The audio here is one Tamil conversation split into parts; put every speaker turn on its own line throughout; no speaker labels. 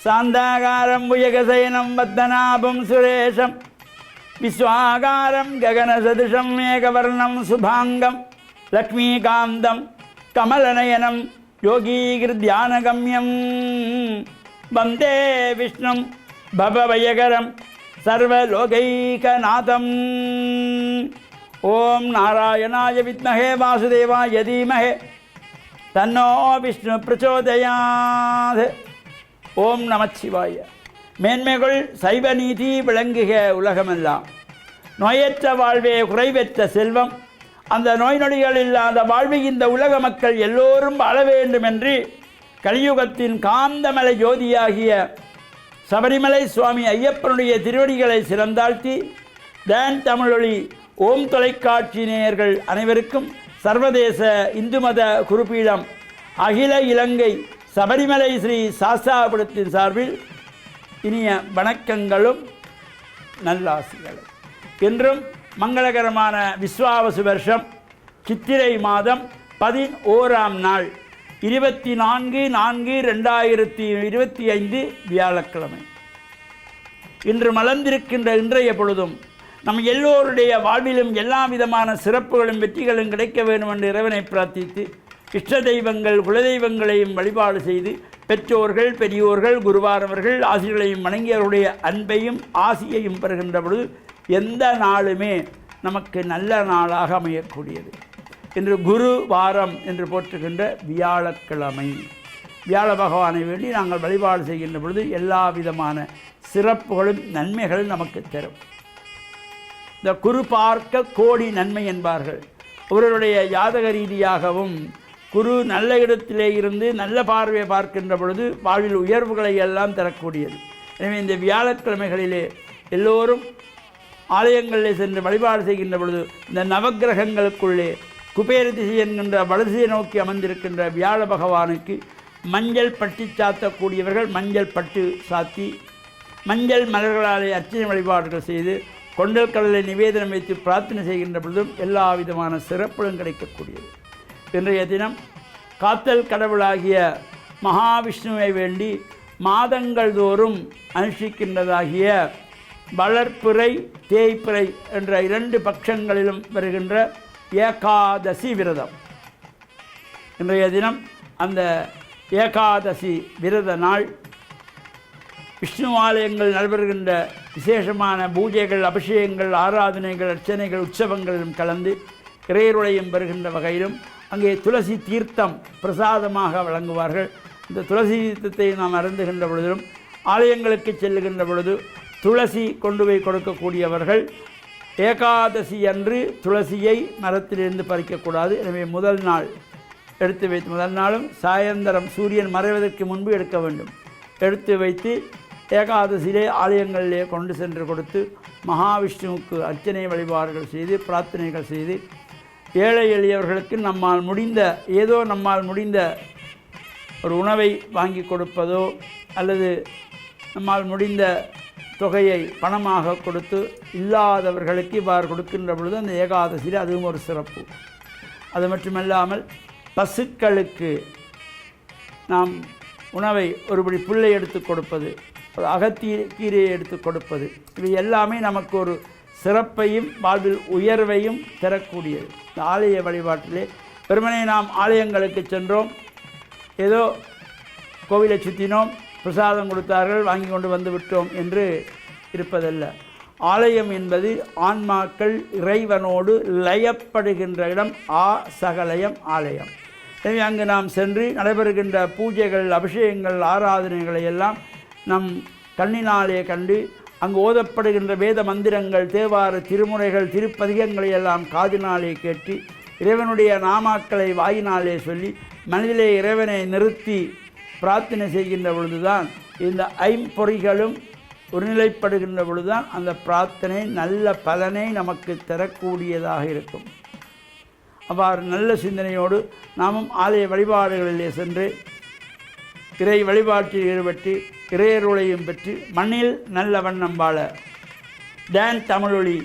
சாந்தாகாரம் புயகசயனம் பத்மநாபம் சுரேஷம் விஸ்வாகாரம் ககனசதிஷம் ஏகவர்ணம் சுபாங்கம் லக்ஷ்மீகாந்தம் கமலநயனம் யோகீகிருத்யானகம்யம் வந்தே விஷ்ணும் பவபயகரம் சர்வலோகைகநாதம். ஓம் நாராயணாய வித்மஹே வாசுதேவாய தீமஹே தன்னோ விஷ்ணு பிரச்சோதயாத். ஓம் நமச்சிவாய. மேன்மைகள் சைவ நீதி விளங்குக உலகமெல்லாம். நோயற்ற வாழ்வே குறைவற்ற செல்வம். அந்த நோய் நொடிகள் இல்லாத வாழ்வை இந்த உலக மக்கள் எல்லோரும் வாழ வேண்டும் என்று கலியுகத்தின் காந்தமலை ஜோதியாகிய சபரிமலை சுவாமி ஐயப்பனுடைய திருவடிகளை சிறந்தாழ்த்தி டான் தமிழொலி ஓம் தொலைக்காட்சி நேயர்கள் அனைவருக்கும் சர்வதேச இந்து மத குருபீடம் அகில இலங்கை சபரிமலை ஸ்ரீ சாஸ்தாபுரத்தின் சார்பில் இனிய வணக்கங்களும் நல்லாசிகளும். இன்றும் மங்களகரமான விஸ்வாவசு வருஷம் சித்திரை மாதம் 11ஆம் நாள் 24/4/2025 வியாழக்கிழமை. இன்று மலர்ந்திருக்கின்ற இன்றைய பொழுதும் நம் எல்லோருடைய வாழ்விலும் எல்லா விதமான சிறப்புகளும் வெற்றிகளும் கிடைக்க வேண்டும் என்று இறைவனை பிரார்த்தித்து இஷ்ட தெய்வங்கள் குலதெய்வங்களையும் வழிபாடு செய்து பெற்றோர்கள் பெரியோர்கள் குருவானவர்கள் ஆசிரியர்களையும் வணங்கியவருடைய அன்பையும் ஆசியையும் பெறுகின்ற பொழுது எந்த நாளுமே நமக்கு நல்ல நாளாக அமையக்கூடியது. இன்று குரு வாரம் என்று போற்றுகின்ற வியாழக்கிழமை. வியாழ பகவானை வேண்டி நாங்கள் வழிபாடு செய்கின்ற பொழுது எல்லா விதமான சிறப்புகளும் நன்மைகளும் நமக்கு தரும். இந்த குரு பார்க்க கோடி நன்மை என்பார்கள். ஒருவருடைய ஜாதக ரீதியாகவும் குரு நல்ல இடத்திலே இருந்து நல்ல பார்வையை பார்க்கின்ற பொழுது வாழ்வில் உயர்வுகளை எல்லாம் தரக்கூடியது. எனவே இந்த வியாழக்கிழமைகளிலே எல்லோரும் ஆலயங்களில் சென்று வழிபாடு செய்கின்ற பொழுது இந்த நவக்கிரகங்களுக்குள்ளே குபேர திசை என்கின்ற வலதிசையை நோக்கி அமர்ந்திருக்கின்ற வியாழ பகவானுக்கு மஞ்சள் பட்டி சாத்தக்கூடியவர்கள் மஞ்சள் பட்டு சாத்தி மஞ்சள் மலர்களாலே அர்ச்சனை வழிபாடுகள் செய்து கொண்டல் கடலை நிவேதனம் வைத்து பிரார்த்தனை செய்கின்ற பொழுதும் எல்லா விதமான சிறப்புகளும் கிடைக்கக்கூடியது. இன்றைய தினம் காத்தல் கடவுளாகிய மகாவிஷ்ணுவை வேண்டி மாதங்கள் தோறும் அனுஷ்டிக்கின்றதாகிய வளர்ப்பிறை தேய்ப்பிறை என்ற 2 பட்சங்களிலும் வருகின்ற ஏகாதசி விரதம். இன்றைய தினம் அந்த ஏகாதசி விரத நாள் விஷ்ணு ஆலயங்கள் நடைபெறுகின்ற விசேஷமான பூஜைகள் அபிஷேகங்கள் ஆராதனைகள் அர்ச்சனைகள் உற்சவங்களிலும் கலந்து இறையருளையும் பெறுகின்ற வகையிலும் அங்கே துளசி தீர்த்தம் பிரசாதமாக வழங்குவார்கள். இந்த துளசி தீர்த்தத்தை நாம் அருந்துகின்ற பொழுதிலும் ஆலயங்களுக்கு செல்லுகின்ற பொழுது துளசி கொண்டு போய் கொடுக்கக்கூடியவர்கள் ஏகாதசி அன்று துளசியை மரத்திலிருந்து பறிக்கக்கூடாது. எனவே முதல் நாள் எடுத்து வைத்து முதல் நாளும் சாயந்தரம் சூரியன் மறைவதற்கு முன்பு எடுக்க வேண்டும். எடுத்து வைத்து ஏகாதசியிலே ஆலயங்களிலே கொண்டு சென்று கொடுத்து மகாவிஷ்ணுவுக்கு அர்ச்சனை வழிபாடுகள் செய்து பிரார்த்தனைகள் செய்து ஏழை எளியவர்களுக்கு நம்மால் முடிந்த ஒரு உணவை வாங்கி கொடுப்பதோ அல்லது நம்மால் முடிந்த தொகையை பணமாக கொடுத்து இல்லாதவர்களுக்கு இவ்வாறு கொடுக்கின்ற பொழுது அந்த ஏகாதசியில் அதுவும் ஒரு சிறப்பு. அது மட்டுமல்லாமல் பசுக்களுக்கு நாம் உணவை ஒருபடி புல்லை எடுத்து கொடுப்பது, ஒரு அகத்தீரையை எடுத்து கொடுப்பது, இவை எல்லாமே நமக்கு ஒரு சிறப்பையும் வாழ்வில் உயர்வையும் தரக்கூடியது. இந்த ஆலய வழிபாட்டிலே பெருமனே நாம் ஆலயங்களுக்கு சென்றோம், ஏதோ கோவிலை சுற்றினோம், பிரசாதம் கொடுத்தார்கள், வாங்கி கொண்டு வந்து விட்டோம் என்று இருப்பதல்ல. ஆலயம் என்பது ஆன்மாக்கள் இறைவனோடு லயப்படுகின்ற இடம். சகலயம் ஆலயம். எனவே அங்கு நாம் சென்று நடைபெறுகின்ற பூஜைகள் அபிஷேகங்கள் ஆராதனைகளை எல்லாம் நம் கண்ணினாலே கண்டு அங்கு ஓதப்படுகின்ற வேத மந்திரங்கள் தேவார திருமுறைகள் திருப்பதிகங்களை எல்லாம் காதினாலே கேட்டு இறைவனுடைய நாமாக்களை வாயினாலே சொல்லி மனதிலே இறைவனை நிறுத்தி பிரார்த்தனை செய்கின்ற பொழுதுதான் இந்த ஐம்பொறிகளும் ஒருநிலைப்படுகின்ற பொழுதுதான் அந்த பிரார்த்தனை நல்ல பலனை நமக்கு தரக்கூடியதாக இருக்கும். அவ்வாறு நல்ல சிந்தனையோடு நாமும் ஆலய வழிபாடுகளிலே சென்று இறை வழிபாட்டில் ஈடுபட்டு இறையருளையும் பெற்று மண்ணில் நல்ல வண்ணம் வாழ டான் தமிழொலி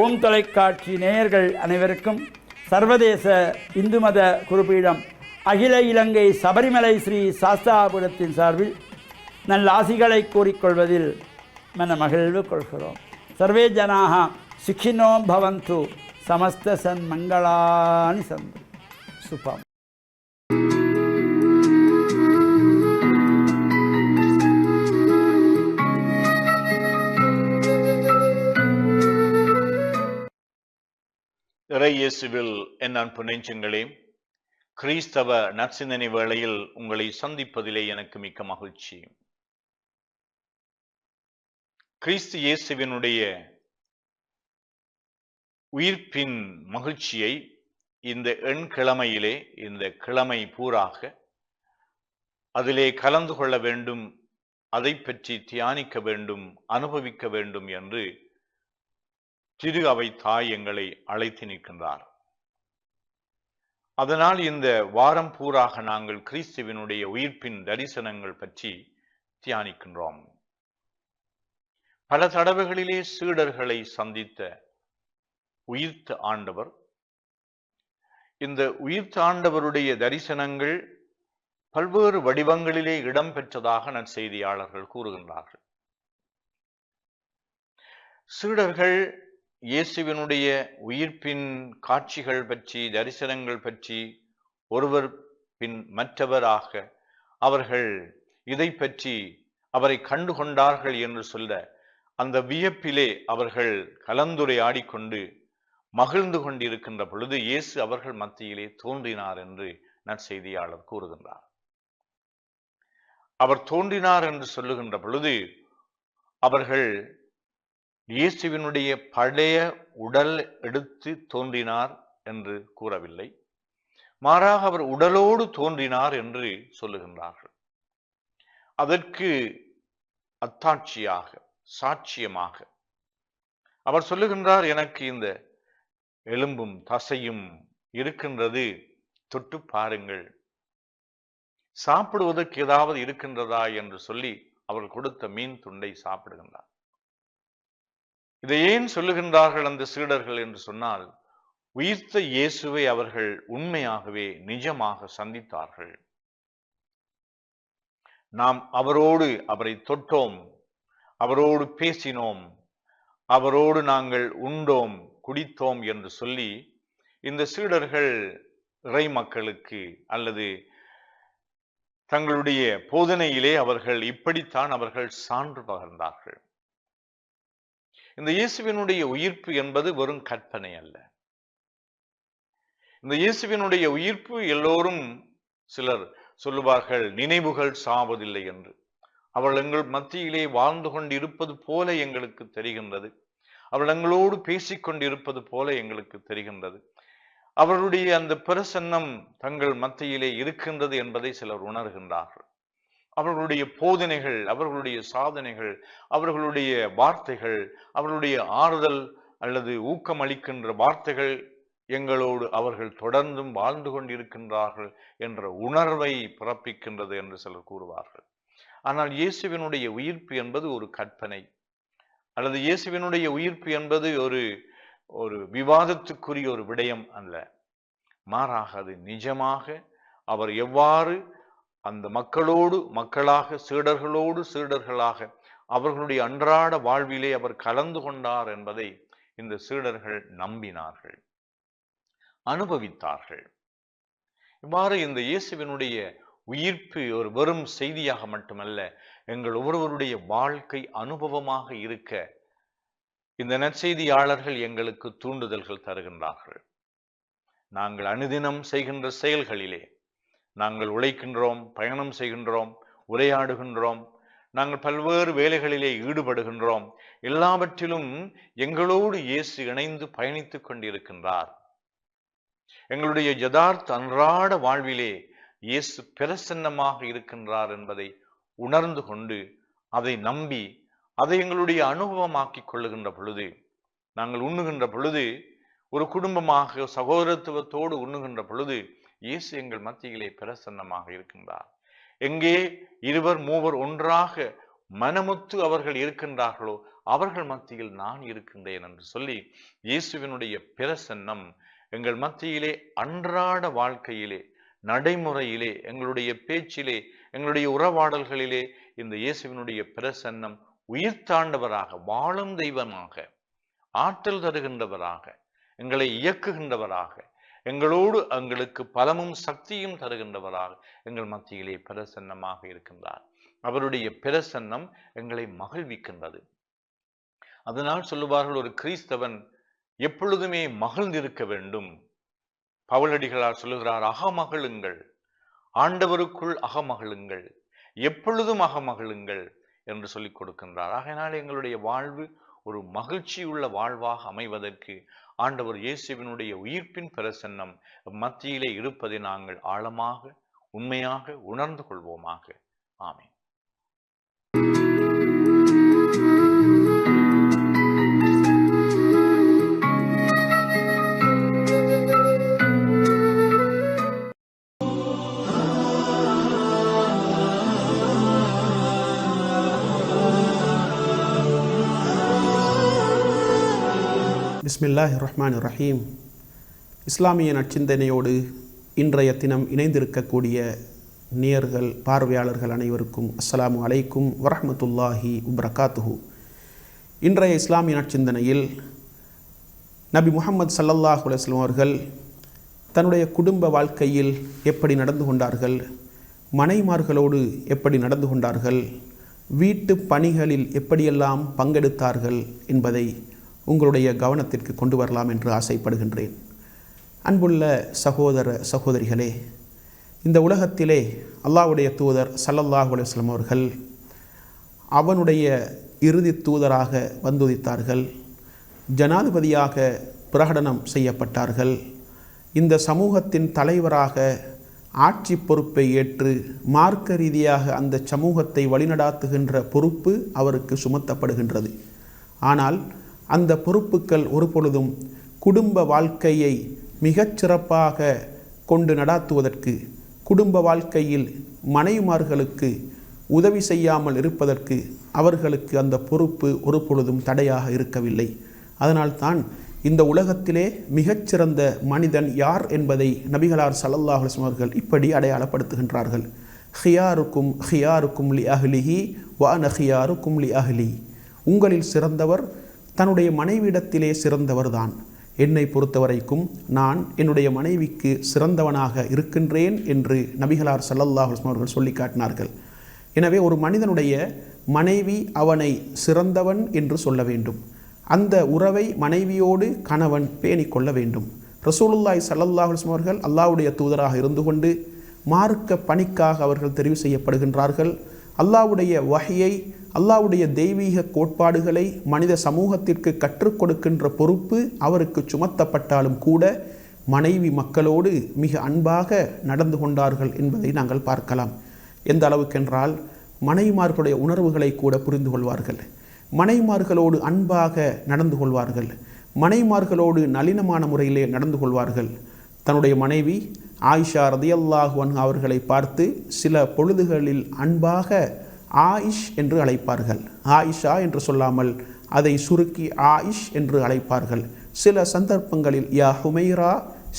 ஓம் தொலைக்காட்சி நேயர்கள் அனைவருக்கும் சர்வதேச இந்து மத குருபீடம் அகில இலங்கை சபரிமலை ஸ்ரீ சாஸ்தாபுரத்தின் சார்பில் நல்ல ஆசிகளை கூறிக்கொள்வதில் மன மகிழ்வு கொள்கிறோம். சர்வே ஜனாக சுகினோ பவந்து, சமஸ்த சன்மங்களானி சந்து. சுபம்.
இறை இயேசுவில் என் அன்பு நெஞ்சங்களே, கிறிஸ்தவ நற்சிந்தனை வேளையில் உங்களை சந்திப்பதிலே எனக்கு மிக்க மகிழ்ச்சி. கிறிஸ்து இயேசுவினுடைய உயிர்ப்பின் மகிழ்ச்சியை இந்த எண்கிழமையிலே, இந்த கிழமை பூராக அதிலே கலந்து கொள்ள வேண்டும், அதை பற்றி தியானிக்க வேண்டும், அனுபவிக்க வேண்டும் என்று திரு அவை தாய் எங்களை அழைத்து நிற்கின்றார். அதனால் இந்த வாரம் பூராக நாங்கள் கிறிஸ்துவினுடைய உயிர்ப்பின் தரிசனங்கள் பற்றி தியானிக்கின்றோம். பல தடவைகளிலே சீடர்களை சந்தித்த உயிர்த்த ஆண்டவர், இந்த உயிர்த்த ஆண்டவருடைய தரிசனங்கள் பல்வேறு வடிவங்களிலே இடம்பெற்றதாக நற்செய்தியாளர்கள் கூறுகின்றார்கள். சீடர்கள் இயேசுவினுடைய உயிர்ப்பின் காட்சிகள் பற்றி, தரிசனங்கள் பற்றி ஒருவர் பின் மற்றவராக அவர்கள் இதை பற்றி அவரை கண்டுகொண்டார்கள் என்று சொல்ல, அந்த வியப்பிலே அவர்கள் கலந்துரையாடிக்கொண்டு மகிழ்ந்து கொண்டிருக்கின்ற பொழுது இயேசு அவர்கள் மத்தியிலே தோன்றினார் என்று நற்செய்தியாளர் கூறுகின்றார். அவர் தோன்றினார் என்று சொல்லுகின்ற பொழுது அவர்கள் இயேசுவினுடைய பழைய உடல் எடுத்து தோன்றினார் என்று கூறவில்லை, மாறாக அவர் உடலோடு தோன்றினார் என்று சொல்லுகின்றார்கள். அதற்கு அத்தாட்சியாக, சாட்சியமாக அவர் சொல்லுகின்றார், எனக்கு இந்த எலும்பும் தசையும் இருக்கின்றது, தொட்டு பாருங்கள், சாப்பிடுவதற்கு ஏதாவது இருக்கின்றதா என்று சொல்லி அவர் கொடுத்த மீன் துண்டை சாப்பிடுகின்றார். இதை ஏன் சொல்லுகின்றார்கள் அந்த சீடர்கள் என்று சொன்னால், உயிர்த்த இயேசுவை அவர்கள் உண்மையாகவே நிஜமாக சந்தித்தார்கள். நாம் அவரோடு அவரை தொட்டோம், அவரோடு பேசினோம், அவரோடு நாங்கள் உண்டோம், குடித்தோம் என்று சொல்லி இந்த சீடர்கள் இறை மக்களுக்கு அல்லது தங்களுடைய போதனையிலே அவர்கள் இப்படித்தான் அவர்கள் சான்று பகர்ந்தார்கள். இந்த இயேசுவினுடைய உயிர்ப்பு என்பது வெறும் கற்பனை அல்ல. இந்த இயேசுவினுடைய உயிர்ப்பு எல்லோரும் சிலர் சொல்லுவார்கள், நினைவுகள் சாவதில்லை என்று. அவர்கள் எங்கள் மத்தியிலே வாழ்ந்து கொண்டிருப்பது போல எங்களுக்கு தெரிகின்றது, அவர்கள் எங்களோடு பேசிக்கொண்டிருப்பது போல எங்களுக்கு தெரிகின்றது, அவர்களுடைய அந்த பிரசன்னம் தங்கள் மத்தியிலே இருக்கின்றது என்பதை சிலர் உணர்கின்றார்கள். அவர்களுடைய போதனைகள், அவர்களுடைய சாதனைகள், அவர்களுடைய வார்த்தைகள், அவர்களுடைய ஆறுதல் அல்லது ஊக்கமளிக்கின்ற வார்த்தைகள் எங்களோடு அவர்கள் தொடர்ந்தும் வாழ்ந்து கொண்டிருக்கின்றார்கள் என்ற உணர்வை பிறப்பிக்கின்றது என்று சிலர் கூறுவார்கள். ஆனால் இயேசுவினுடைய உயிர்ப்பு என்பது ஒரு கற்பனை, அல்லது இயேசுவினுடைய உயிர்ப்பு என்பது ஒரு விவாதத்துக்குரிய ஒரு விடயம் அல்ல. மாறாக அது நிஜமாக அவர் எவ்வாறு அந்த மக்களோடு மக்களாக, சீடர்களோடு சீடர்களாக அவர்களுடைய அன்றாட வாழ்விலே அவர் கலந்து கொண்டார் என்பதை இந்த சீடர்கள் நம்பினார்கள், அனுபவித்தார்கள். இவ்வாறு இந்த இயேசுவினுடைய உயிர்ப்பு ஒரு வெறும் செய்தியாக மட்டுமல்ல, எங்கள் ஒவ்வொருவருடைய வாழ்க்கை அனுபவமாக இருக்க இந்த நற்செய்தியாளர்கள் எங்களுக்கு தூண்டுதல்கள் தருகின்றார்கள். நாங்கள் அனுதினம் செய்கின்ற செயல்களிலே நாங்கள் உழைக்கின்றோம், பயணம் செய்கின்றோம், உரையாடுகின்றோம், நாங்கள் பல்வேறு வேலைகளிலே ஈடுபடுகின்றோம். எல்லாவற்றிலும் எங்களோடு இயேசு இணைந்து பயணித்துக் கொண்டிருக்கின்றார். எங்களுடைய யதார்த்த அன்றாட வாழ்விலே இயேசு பிரசன்னமாக இருக்கின்றார் என்பதை உணர்ந்து கொண்டு அதை நம்பி அதை எங்களுடைய அனுபவமாக்கிக் கொள்ளுகின்ற பொழுது, நாங்கள் உண்ணுகின்ற பொழுது, ஒரு குடும்பமாக சகோதரத்துவத்தோடு உண்ணுகின்ற பொழுது இயேசு எங்கள் மத்தியிலே பிரசன்னமாக இருக்கின்றார். எங்கே இருவர் மூவர் ஒன்றாக மனமுத்து அவர்கள் இருக்கின்றார்களோ அவர்கள் மத்தியில் நான் இருக்கின்றேன் என்று சொல்லி இயேசுவினுடைய பிரசன்னம் எங்கள் மத்தியிலே அன்றாட வாழ்க்கையிலே, நடைமுறையிலே, எங்களுடைய பேச்சிலே, எங்களுடைய உறவாடல்களிலே இந்த இயேசுவினுடைய பிரசன்னம் உயிர்த்தாண்டவராக, வாழும் தெய்வமாக, ஆற்றல் தருகின்றவராக, எங்களை இயக்குகின்றவராக, எங்களுக்கு பலமும் சக்தியும் தருகின்றவராக எங்கள் மத்தியிலே பிரசன்னமாக இருக்கின்றார். அவருடைய பிரசன்னம் எங்களை மகிழ்விக்கின்றது. அதனால் சொல்லுவார்கள், ஒரு கிறிஸ்தவன் எப்பொழுதுமே மகிழ்ந்திருக்க வேண்டும். பவுலடிகளார் சொல்லுகிறார், அகமகிழுங்கள், ஆண்டவருக்குள் அகமகிழுங்கள், எப்பொழுதும் அகமகிழுங்கள் என்று சொல்லிக் கொடுக்கின்றார். ஆகையினால் எங்களுடைய வாழ்வு ஒரு மகிழ்ச்சியுள்ள வாழ்வாக அமைவதற்கு ஆண்டவர் இயேசுவினுடைய உயிர்ப்பின் பிரசன்னம் மத்தியிலே இருப்பதை நாங்கள் ஆழமாக, உண்மையாக உணர்ந்து கொள்வோமாக. ஆமென்.
பிஸ்மில்லாஹிர் ரஹ்மானிர் ரஹீம். இஸ்லாமிய நற்சிந்தனையோடு இன்றைய தினம் இணைந்திருக்கக்கூடிய நேயர்கள், பார்வையாளர்கள் அனைவருக்கும் அஸ்ஸலாமு அலைக்கும் வரஹ்மத்துல்லாஹி வபரகாத்துஹு. இன்றைய இஸ்லாமிய நற்சிந்தனையில் நபி முஹம்மது ஸல்லல்லாஹு அலைஹி வஸல்லம் அவர்கள் தன்னுடைய குடும்ப வாழ்க்கையில் எப்படி நடந்து கொண்டார்கள், மனைமார்களோடு எப்படி நடந்து கொண்டார்கள், வீட்டு பணிகளில் எப்படியெல்லாம் பங்கெடுத்தார்கள் என்பதை உங்களுடைய கவனத்திற்கு கொண்டு வரலாம் என்று ஆசைப்படுகின்றேன். அன்புள்ள சகோதர சகோதரிகளே, இந்த உலகத்திலே அல்லாஹ்வுடைய தூதர் ஸல்லல்லாஹு அலைஹி வஸல்லம் அவர்கள் அவனுடைய இறுதி தூதராக வந்துதித்தார்கள். ஜனாதிபதியாக பிரகடனம் செய்யப்பட்டார்கள். இந்த சமூகத்தின் தலைவராக ஆட்சி பொறுப்பை ஏற்று மார்க்க ரீதியாக அந்த சமூகத்தை வழிநடாத்துகின்ற பொறுப்பு அவருக்கு சுமத்தப்படுகின்றது. ஆனால் அந்த பொறுப்புகள் ஒரு பொழுதும் குடும்ப வாழ்க்கையை மிகச்சிறப்பாக கொண்டு நடாத்துவதற்கு, குடும்ப வாழ்க்கையில் மனைவிமார்களுக்கு உதவி செய்யாமல் இருப்பதற்கு அவர்களுக்கு அந்த பொறுப்பு ஒரு பொழுதும் தடையாக இருக்கவில்லை. அதனால்தான் இந்த உலகத்திலே மிகச்சிறந்த மனிதன் யார் என்பதை நபிகளார் ஸல்லல்லாஹு அலைஹி வஸல்லம் அவர்கள் இப்படி அடையாளப்படுத்துகின்றார்கள். ஹியாருக்கும் ஹியாருக்கும் லி அஹ்லிஹி வ அன ஹியாருக்கும் லி அஹ்லி. உங்களில் சிறந்தவர் தன்னுடைய மனைவியிடத்திலே சிறந்தவர்தான். என்னை பொறுத்தவரைக்கும் நான் என்னுடைய மனைவிக்கு சிறந்தவனாக இருக்கின்றேன் என்று நபிகளார் ஸல்லல்லாஹு அலைஹி வஸல்லம் அவர்கள் சொல்லி காட்டினார்கள். எனவே ஒரு மனிதனுடைய மனைவி அவனை சிறந்தவன் என்று சொல்ல வேண்டும். அந்த உறவை மனைவியோடு கணவன் பேணி கொள்ள வேண்டும். ரசூலுல்லாஹி ஸல்லல்லாஹு அலைஹி வஸல்லம் அவர்கள் அல்லாஹ்வுடைய தூதராக இருந்து கொண்டு மார்க்க பணிக்காக அவர்கள் தெரிவு செய்யப்படுகின்றார்கள். அல்லாஹ்வுடைய வஹ்யை, அல்லாஹ்வுடைய தெய்வீக கோட்பாடுகளை மனித சமூகத்திற்கு கற்றுக் கொடுக்கின்ற பொறுப்பு அவருக்கு சுமத்தப்பட்டாலும் கூட மனைவி மக்களோடு மிக அன்பாக நடந்து கொண்டார்கள் என்பதை நாங்கள் பார்க்கலாம். எந்த அளவுக்கென்றால் மனைவிமார்களுடைய உணர்வுகளை கூட புரிந்து கொள்வார்கள், மனைவிமார்களோடு அன்பாக நடந்து கொள்வார்கள், மனைவிமார்களோடு நளினமான முறையிலே நடந்து கொள்வார்கள். தன்னுடைய மனைவி ஆயிஷா ரதியல்லாஹு அன்ஹா அவர்களை பார்த்து சில பொழுதுகளில் அன்பாக ஆயிஷ் என்று அழைப்பார்கள். ஆயிஷா என்று சொல்லாமல் அதை சுருக்கி ஆயிஷ் என்று அழைப்பார்கள். சில சந்தர்ப்பங்களில் யா ஹுமைரா,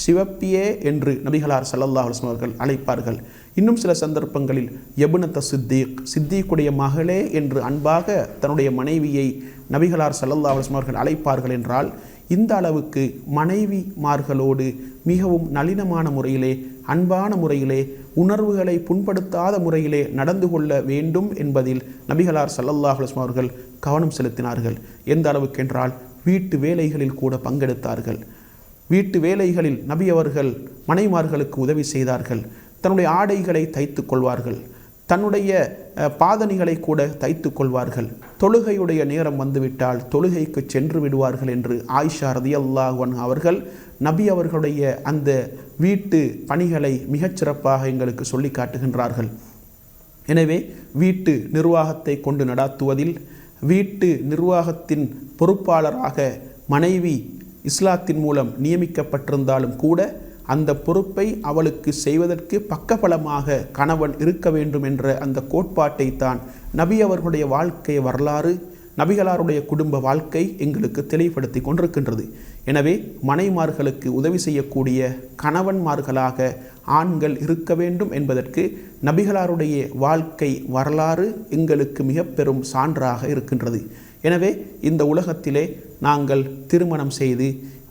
சிவப்பியே என்று நபிகளார் ஸல்லல்லாஹு அலைஹி வஸல்லம் அவர்கள் அழைப்பார்கள். இன்னும் சில சந்தர்ப்பங்களில் யபுனத்த சித்தீக், சித்தீக்குடைய மகளே என்று அன்பாக தன்னுடைய மனைவியை நபிகளார் ஸல்லல்லாஹு அலைஹி வஸல்லம் அவர்கள் அழைப்பார்கள். என்றால் இந்த அளவுக்கு மனைவிமார்களோடு மிகவும் நளினமான முறையிலே, அன்பான முறையிலே, உணர்வுகளை புண்படுத்தாத முறையிலே நடந்து கொள்ள வேண்டும் என்பதில் நபிகளார் ஸல்லல்லாஹு அலைஹி வஸல்லம் அவர்கள் கவனம் செலுத்தினார்கள். எந்த அளவுக்கென்றால் வீட்டு வேலைகளில் கூட பங்கெடுத்தார்கள். வீட்டு வேலைகளில் நபி அவர்கள் மனைவிமார்களுக்கு உதவி செய்தார்கள். தன்னுடைய ஆடைகளை தைத்து கொள்வார்கள், தன்னுடைய பாதணிகளை கூட தைத்து கொள்வார்கள். தொழுகையுடைய நேரம் வந்துவிட்டால் தொழுகைக்கு சென்று விடுவார்கள் என்று ஆயிஷா ரதியல்லாஹு அன்ஹா அவர்கள் நபி அவர்களுடைய அந்த வீட்டு பணிகளை மிகச்சிறப்பாக எங்களுக்கு சொல்லி காட்டுகின்றார்கள். எனவே வீட்டு நிர்வாகத்தை கொண்டு நடாத்துவதில், வீட்டு நிர்வாகத்தின் பொறுப்பாளராக மனைவி இஸ்லாத்தின் மூலம் நியமிக்கப்பட்டிருந்தாலும் கூட அந்த பொறுப்பை அவளுக்கு செய்வதற்கு பக்கபலமாக கணவன் இருக்க வேண்டும் என்ற அந்த கோட்பாட்டை தான் நபி அவர்களுடைய வாழ்க்கை வரலாறு, நபிகளாருடைய குடும்ப வாழ்க்கை எங்களுக்கு தெளிவுபடுத்தி கொண்டிருக்கின்றது. எனவே மனைமார்களுக்கு உதவி செய்யக்கூடிய கணவன்மார்களாக ஆண்கள் இருக்க வேண்டும் என்பதற்கு நபிகளாருடைய வாழ்க்கை வரலாறு எங்களுக்கு மிக பெரும் சான்றாக இருக்கின்றது. எனவே இந்த உலகத்திலே நாங்கள் திருமணம் செய்து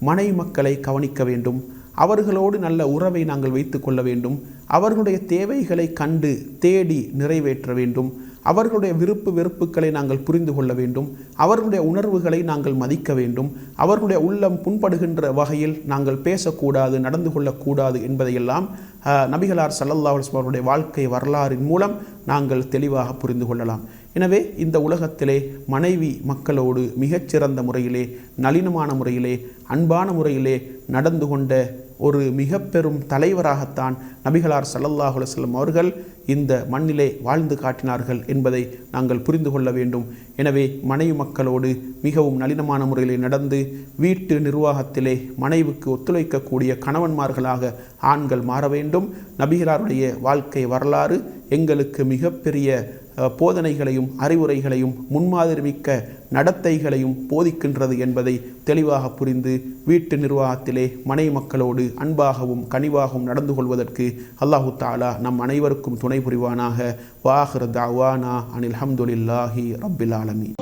மனை மக்களை கவனிக்க வேண்டும், அவர்களோடு நல்ல உறவை நாங்கள் வைத்து கொள்ள வேண்டும், அவர்களுடைய தேவைகளை கண்டு தேடி நிறைவேற்ற வேண்டும், அவர்களுடைய விருப்பு வெறுப்புகளை நாங்கள் புரிந்து கொள்ள வேண்டும், அவர்களுடைய உணர்வுகளை நாங்கள் மதிக்க வேண்டும், அவர்களுடைய உள்ளம் புண்படுகின்ற வகையில் நாங்கள் பேசக்கூடாது, நடந்து கொள்ளக்கூடாது என்பதையெல்லாம் நபிகளார் ஸல்லல்லாஹு அலைஹி வஸல்லம் அவருடைய வாழ்க்கை வரலாறின் மூலம் நாங்கள் தெளிவாக புரிந்து கொள்ளலாம். எனவே இந்த உலகத்திலே மனைவி மக்களோடு மிகச்சிறந்த முறையிலே, நளினமான முறையிலே, அன்பான முறையிலே நடந்து கொண்ட ஒரு மிக பெரும் தலைவராகத்தான் நபிகளார் ஸல்லல்லாஹு அலைஹி வஸல்லம் அவர்கள் இந்த மண்ணிலே வாழ்ந்து காட்டினார்கள் என்பதை நாங்கள் புரிந்து கொள்ள வேண்டும். எனவே மனைவி மக்களோடு மிகவும் நளினமான முறையிலே நடந்து வீட்டு நிர்வாகத்திலே மனைவிக்கு ஒத்துழைக்கக்கூடிய கணவன்மார்களாக ஆண்கள் மாற வேண்டும். நபிகளாருடைய வாழ்க்கை வரலாறு எங்களுக்கு மிகப்பெரிய போதனைகளையும் அறிவுரைகளையும் முன்மாதிரிமிக்க நடத்தைகளையும் போதிக்கின்றது என்பதை தெளிவாக புரிந்து வீட்டு நிர்வாகத்திலே மனை மக்களோடு அன்பாகவும் கனிவாகவும் நடந்து கொள்வதற்கு அல்லாஹு தஆலா நம் அனைவருக்கும் துணை புரிவானாக. வாஹிர் தஅவானா அனில் ஹம்துலில்லாஹி ரப்பில் ஆலமீன்.